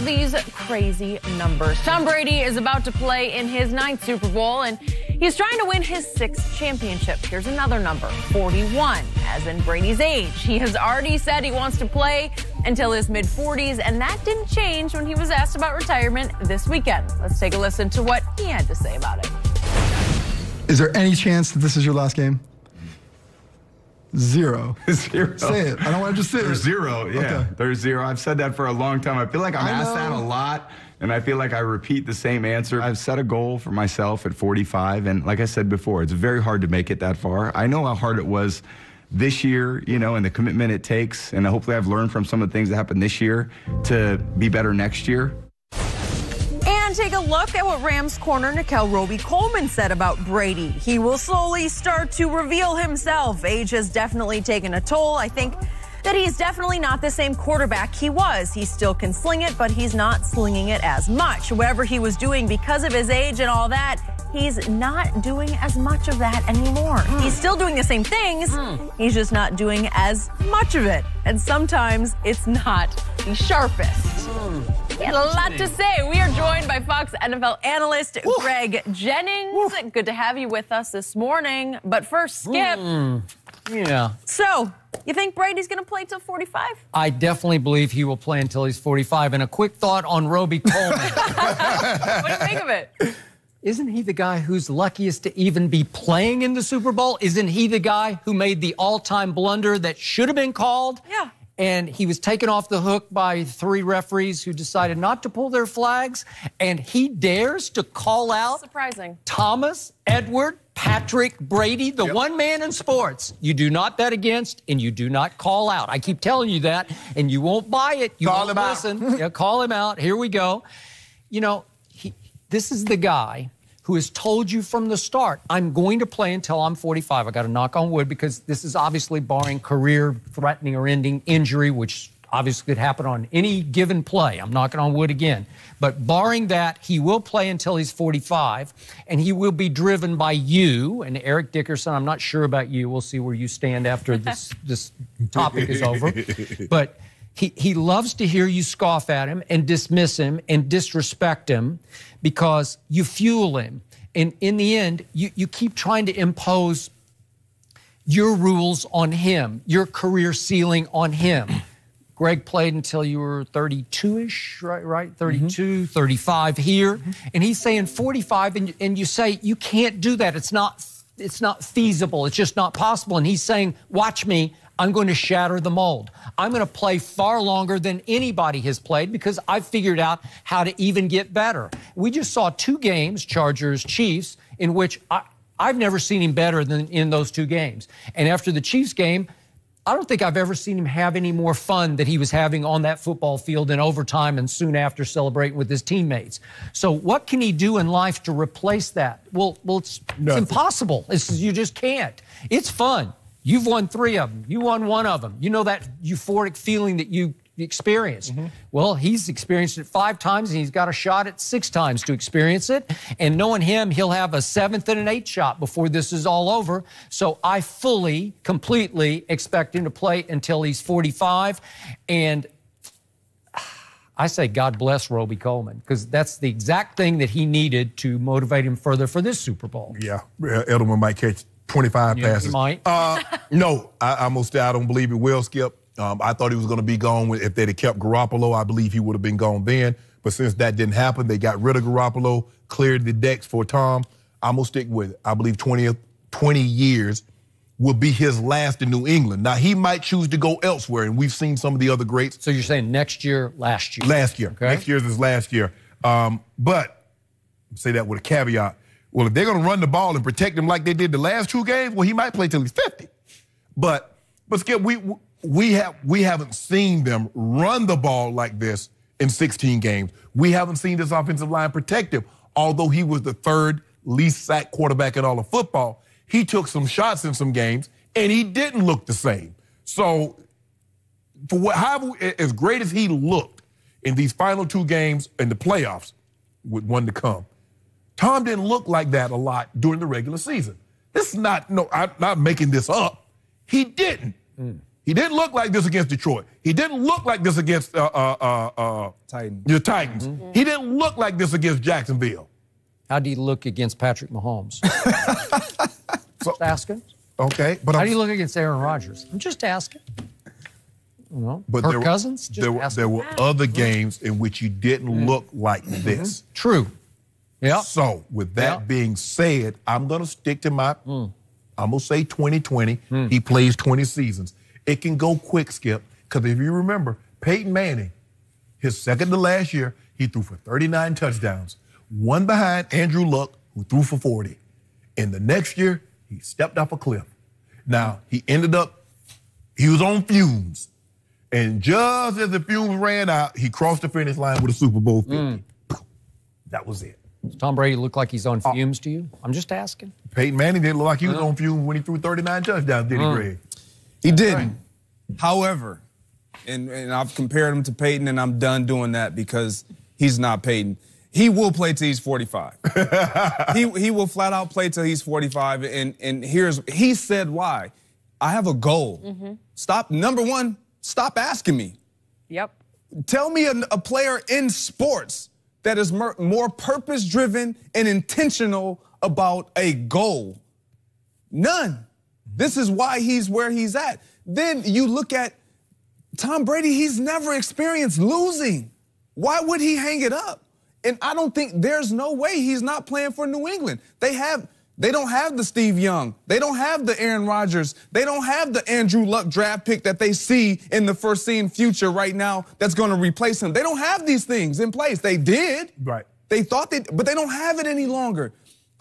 these crazy numbers. Tom Brady is about to play in his 9th Super Bowl, and he's trying to win his 6th championship. Here's another number, 41, as in Brady's age. He has already said he wants to play until his mid-40s, and that didn't change when he was asked about retirement this weekend. Let's take a listen to what he had to say about it. Is there any chance that this is your last game? Zero. Zero. Say it. I don't want to just say There's it. zero, yeah. Okay. There's zero. I've said that for a long time. I feel like I'm asked that a lot, and I feel like I repeat the same answer. I've set a goal for myself at 45, and like I said before, it's very hard to make it that far. I know how hard it was this year, you know, and the commitment it takes, and hopefully I've learned from some of the things that happened this year to be better next year. And take a look at what Rams corner Nickel Roby-Coleman said about Brady. He will slowly start to reveal himself. Age has definitely taken a toll. I think that he's definitely not the same quarterback he was. He still can sling it, but he's not slinging it as much. Whatever he was doing because of his age and all that, he's not doing as much of that anymore. He's still doing the same things. He's just not doing as much of it. And sometimes it's not the sharpest. He had a lot to say. We are joined by Fox NFL analyst Greg Jennings. Good to have you with us this morning. But first, Skip. Yeah. So, you think Brady's going to play till 45? I definitely believe he will play until he's 45. And a quick thought on Roby-Coleman. What do you think of it? Isn't he the guy who's luckiest to even be playing in the Super Bowl? Isn't he the guy who made the all-time blunder that should have been called? Yeah. And he was taken off the hook by 3 referees who decided not to pull their flags. And he dares to call out Surprising. Thomas, Edward, Patrick, Brady, the one man in sports you do not bet against and you do not call out. I keep telling you that, and you won't buy it. You won't listen. Yeah, call him out. Here we go. You know, this is the guy who has told you from the start, I'm going to play until I'm 45. I got to knock on wood because this is obviously barring career-threatening or ending injury, which obviously could happen on any given play. I'm knocking on wood again. But barring that, he will play until he's 45, and he will be driven by you and Eric Dickerson. I'm not sure about you. We'll see where you stand after this topic is over. But he loves to hear you scoff at him and dismiss him and disrespect him because you fuel him. And in the end, you keep trying to impose your rules on him, your career ceiling on him. Greg played until you were 32-ish, right? 32, 35 here. And he's saying 45, and you say, you can't do that. It's not feasible. It's just not possible. And he's saying, watch me. I'm going to shatter the mold. I'm going to play far longer than anybody has played because I've figured out how to even get better. We just saw 2 games, Chargers, Chiefs, in which I've never seen him better than in those 2 games. And after the Chiefs game, I don't think I've ever seen him have any more fun that he was having on that football field in overtime and soon after celebrating with his teammates. So what can he do in life to replace that? Well, it's impossible. You just can't. It's fun. You've won 3 of them. You won 1 of them. You know that euphoric feeling that you experienced. Well, he's experienced it 5 times, and he's got a shot at 6 times to experience it. And knowing him, he'll have a 7th and an 8th shot before this is all over. So I fully, completely expect him to play until he's 45. And I say God bless Roby-Coleman because that's the exact thing that he needed to motivate him further for this Super Bowl. Yeah, Edelman might catch 25 passes. He might. No, I don't believe it will, Skip. I thought he was going to be gone if they'd have kept Garoppolo. I believe he would have been gone then. But since that didn't happen, they got rid of Garoppolo, cleared the decks for Tom. I'm going to stick with it. I believe 20 years will be his last in New England. Now, he might choose to go elsewhere, and we've seen some of the other greats. So you're saying next year, last year? Last year. Okay. Next year's his last year. But say that with a caveat. Well, if they're going to run the ball and protect him like they did the last 2 games, well, he might play till he's 50. But Skip, we haven't seen them run the ball like this in 16 games. We haven't seen this offensive line protect him. Although he was the 3rd least sacked quarterback in all of football, he took some shots in some games, and he didn't look the same. So, however, as great as he looked in these final 2 games in the playoffs, with 1 to come, Tom didn't look like that a lot during the regular season. This is I'm not making this up. He didn't. He didn't look like this against Detroit. He didn't look like this against your Titans. He didn't look like this against Jacksonville. How do you look against Patrick Mahomes? Just asking. Okay, but how do you look against Aaron Rodgers? I'm just asking. You know, but Kirk Cousins. There were other games in which you didn't look like this. True. Yeah. So with that being said, I'm gonna stick to my. I'm gonna say 2020. He plays 20 seasons. It can go quick, Skip, because if you remember, Peyton Manning, his second to last year, he threw for 39 touchdowns. One behind Andrew Luck, who threw for 40. And the next year, he stepped off a cliff. Now, he was on fumes. And just as the fumes ran out, he crossed the finish line with a Super Bowl 50. That was it. Does Tom Brady look like he's on fumes to you? I'm just asking. Peyton Manning didn't look like he was on fumes when he threw 39 touchdowns, did he, Greg? He didn't. However, and I've compared him to Peyton, and I'm done doing that because he's not Peyton. He will play till he's 45. he will flat out play till he's 45. And he said why. I have a goal. Number one, stop asking me. Yep. Tell me a player in sports that is more purpose-driven and intentional about a goal. None. This is why he's where he's at. Then you look at Tom Brady, he's never experienced losing. Why would he hang it up? And I don't think there's no way he's not playing for New England. They don't have the Steve Young. They don't have the Aaron Rodgers. They don't have the Andrew Luck draft pick that they see in the foreseen future right now that's going to replace him. They don't have these things in place. They did. Right. They thought but they don't have it any longer.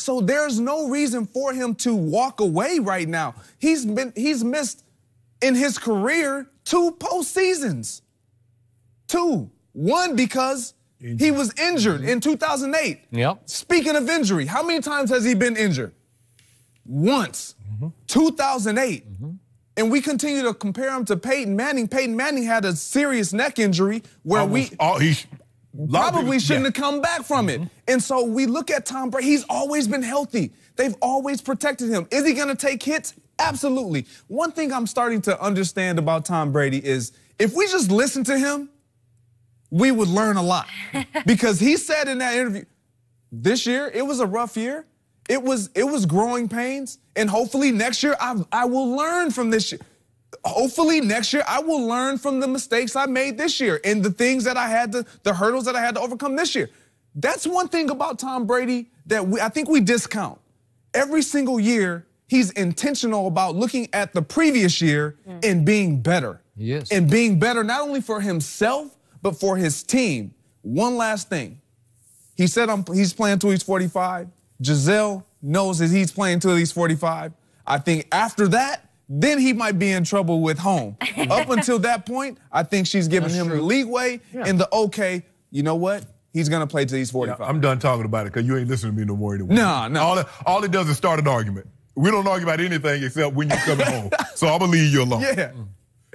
So there's no reason for him to walk away right now. He's missed in his career 2 postseasons. 2. One because he was injured in 2008. Yep. Speaking of injury, how many times has he been injured? Once. 2008. And we continue to compare him to Peyton Manning. Peyton Manning had a serious neck injury where he probably shouldn't have come back from it. And so we look at Tom Brady. He's always been healthy. They've always protected him. Is he going to take hits? Absolutely. One thing I'm starting to understand about Tom Brady is if we just listen to him, we would learn a lot. Because he said in that interview, this year, it was a rough year. It was growing pains. And hopefully next year, I will learn from this year. Hopefully next year, I will learn from the mistakes I made this year and the things that the hurdles that I had to overcome this year. That's one thing about Tom Brady that I think we discount. Every single year, he's intentional about looking at the previous year and being better. Yes. And being better not only for himself, but for his team. One last thing. He said he's playing till he's 45. Giselle knows that he's playing till he's 45. I think after that, then he might be in trouble with home. Up until that point, I think she's giving him the leeway and the okay, you know what? He's going to play till he's 45. Yeah, I'm done talking about it because you ain't listening to me no more anymore. No. All it does is start an argument. We don't argue about anything except when you're coming home. So I'm going to leave you alone. Yeah.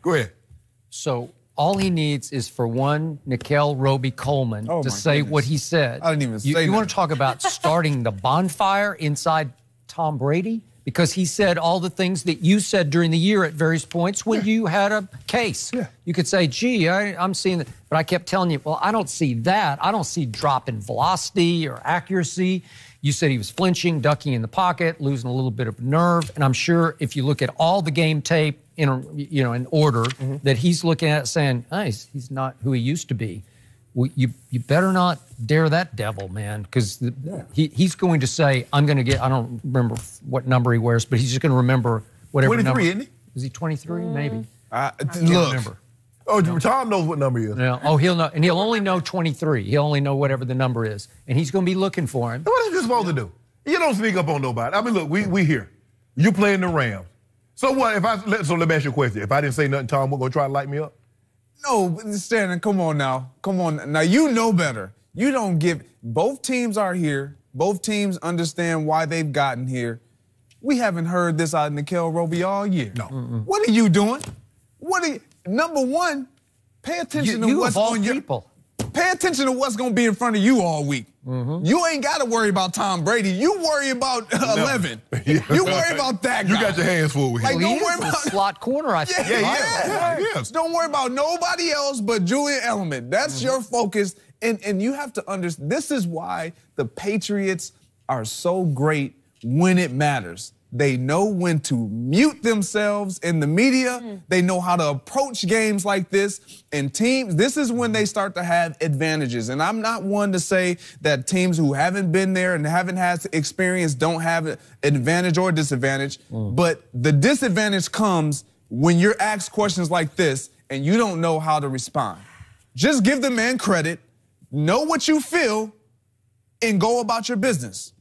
Go ahead. So all he needs is for one Nickel Roby Coleman to say what he said. I didn't even say that. You want to talk about starting the bonfire inside Tom Brady? Because he said all the things that you said during the year at various points when you had a case. Yeah. You could say, gee, I'm seeing that. But I kept telling you, well, I don't see that. I don't see drop in velocity or accuracy. You said he was flinching, ducking in the pocket, losing a little bit of nerve. And I'm sure if you look at all the game tape in order, that he's looking at it saying, nice, he's not who he used to be. Well, you better not dare that devil, man, because he's going to say, I'm going to get, I don't remember what number he wears, but he's just going to remember whatever 23, number. isn't he? Is he 23? Maybe. I Look. remember. Oh, Tom knows what number he is. Yeah. Oh, he'll know, and he'll only know 23. He'll only know whatever the number is, and he's going to be looking for him. What is he supposed to do? You don't sneak up on nobody. I mean, look, we here. You playing the Rams. So what? So let me ask you a question. If I didn't say nothing, Tom, we're going to try to light me up? No, Shannon, come on now. Come on. Now, you know better. You don't give. Both teams are here. Both teams understand why they've gotten here. We haven't heard this out of Nickel Roby all year. No. What are you doing? Number one, pay attention to what's on your. Pay attention to what's going to be in front of you all week. You ain't got to worry about Tom Brady. You worry about 11. You worry about that guy. You got your hands full with him. Like, don't worry about slot corner, I think. Yes. Don't worry about nobody else but Julian Edelman. That's your focus. And you have to understand, this is why the Patriots are so great when it matters. They know when to mute themselves in the media. They know how to approach games like this. And teams, this is when they start to have advantages. And I'm not one to say that teams who haven't been there and haven't had experience don't have an advantage or disadvantage. But the disadvantage comes when you're asked questions like this and you don't know how to respond. Just give the man credit, know what you feel, and go about your business.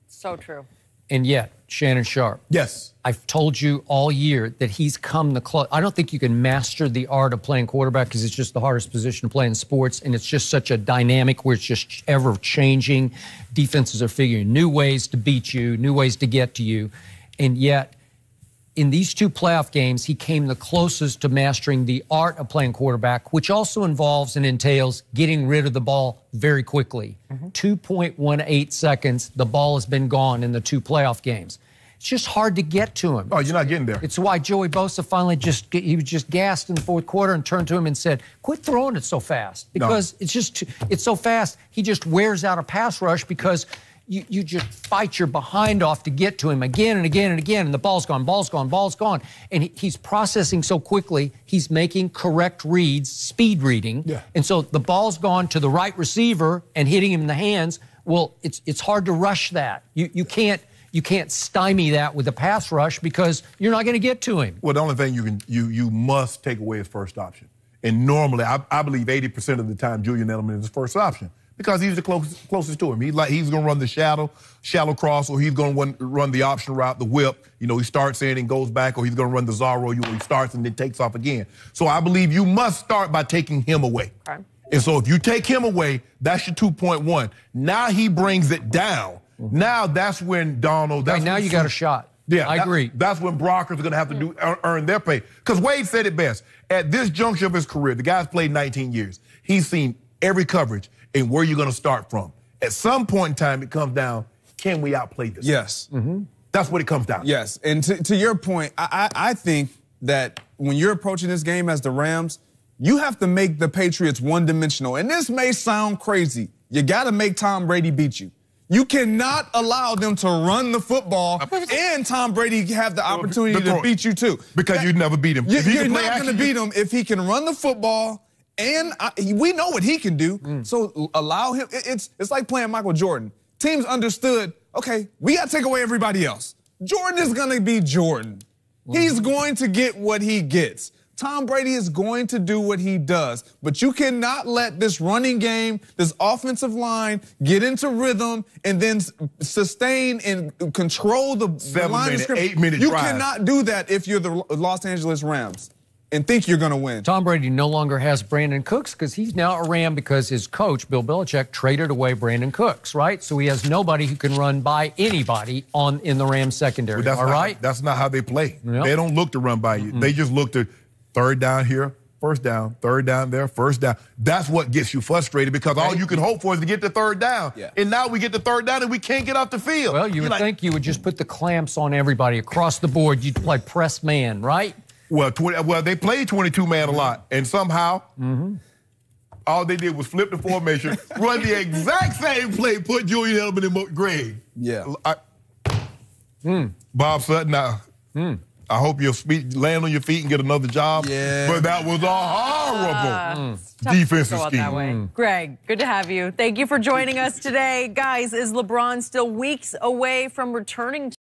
So true. And yet, Shannon Sharp. Yes. I've told you all year that he's come the close. I don't think you can master the art of playing quarterback because it's just the hardest position to play in sports, and it's just such a dynamic where it's just ever changing. Defenses are figuring new ways to beat you, new ways to get to you, and yet in these two playoff games, he came the closest to mastering the art of playing quarterback, which also involves and entails getting rid of the ball very quickly. 2.18 seconds, the ball has been gone in the two playoff games. It's just hard to get to him. Oh, you're not getting there. It's why Joey Bosa finally he was just gassed in the fourth quarter and turned to him and said, quit throwing it so fast. Because it's so fast, he just wears out a pass rush because you just fight your behind off to get to him again and again and again, and the ball's gone, ball's gone, ball's gone. And he's processing so quickly, he's making correct reads, speed reading. Yeah. And so the ball's gone to the right receiver and hitting him in the hands. Well, it's hard to rush that. You can't stymie that with a pass rush because you're not going to get to him. Well, the only thing you must take away is first option. And normally, I believe 80% of the time, Julian Edelman is his first option. Because he's the closest to him. He's going to run the shallow cross, or he's going to run the option route, the whip. You know, he starts in and goes back, or he's going to run the Zorro. He starts and then takes off again. So I believe you must start by taking him away. Okay. And so if you take him away, that's your 2.1. Now he brings it down. Now that's when Donald. Right, now you got a shot. Yeah, I agree. That's when Brockers are going to have to earn their pay. Because Wade said it best. At this juncture of his career, the guy's played 19 years. He's seen every coverage and where you're going to start from. At some point in time, it comes down, can we outplay this? Yes. That's what it comes down to. Yes, and to your point, I think that when you're approaching this game as the Rams, you have to make the Patriots one-dimensional. And this may sound crazy. You got to make Tom Brady beat you. You cannot allow them to run the football and Tom Brady have the opportunity to beat you too. Because you'd never beat him. You're not going to beat him if he can run the football. And we know what he can do, so allow him. It's like playing Michael Jordan. Teams understood, okay, we got to take away everybody else. Jordan is going to be Jordan. He's going to get what he gets. Tom Brady is going to do what he does. But you cannot let this running game, this offensive line, get into rhythm and then sustain and control the line of scrimmage. 8-minute You drive. cannot do that if you're the Los Angeles Rams and think you're going to win. Tom Brady no longer has Brandon Cooks because he's now a Ram because his coach, Bill Belichick, traded away Brandon Cooks, right? So he has nobody who can run by anybody in the Rams secondary, Well, all right? That's not how they play. Yep. They don't look to run by you. They just look to third down here, first down, third down there, first down. That's what gets you frustrated because all you can hope for is to get to third down. Yeah. And now we get to third down and we can't get off the field. Well, you would think you would just put the clamps on everybody across the board. You'd play press man, right? Well, they played 22-man a lot, and somehow all they did was flip the formation, run the exact same play, put Julian Edelman in grave. Yeah. Bob Sutton, I hope you'll land on your feet and get another job. Yeah. But that was a horrible defensive scheme. Greg, good to have you. Thank you for joining us today. Guys, is LeBron still weeks away from returning to